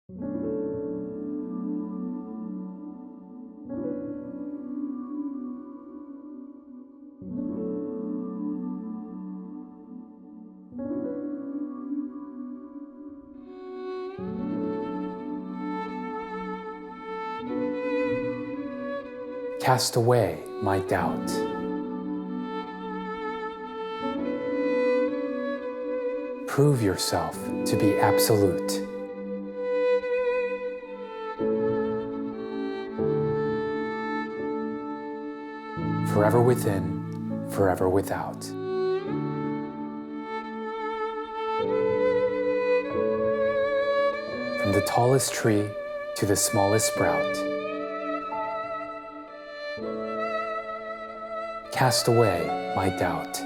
Cast away my doubt. Prove yourself to be absolute. Forever within, forever without. From the tallest tree to the smallest sprout. Cast away my doubt.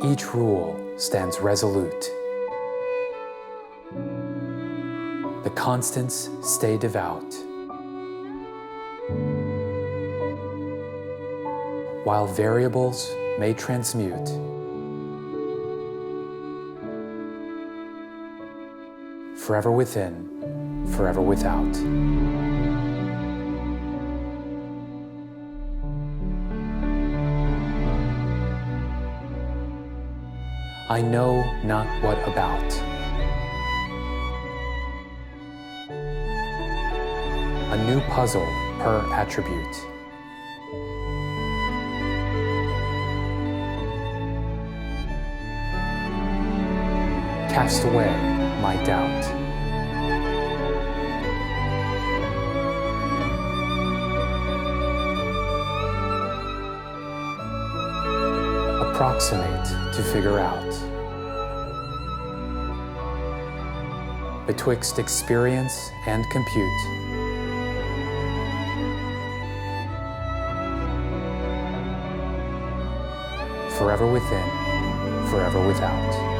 Each rule stands resolute. The constants stay devout, while variables may transmute. Forever within, forever without. I know not what about. A new puzzle per attribute. Cast away my doubt. Approximate to figure out. Betwixt experience and compute. Forever within, forever without.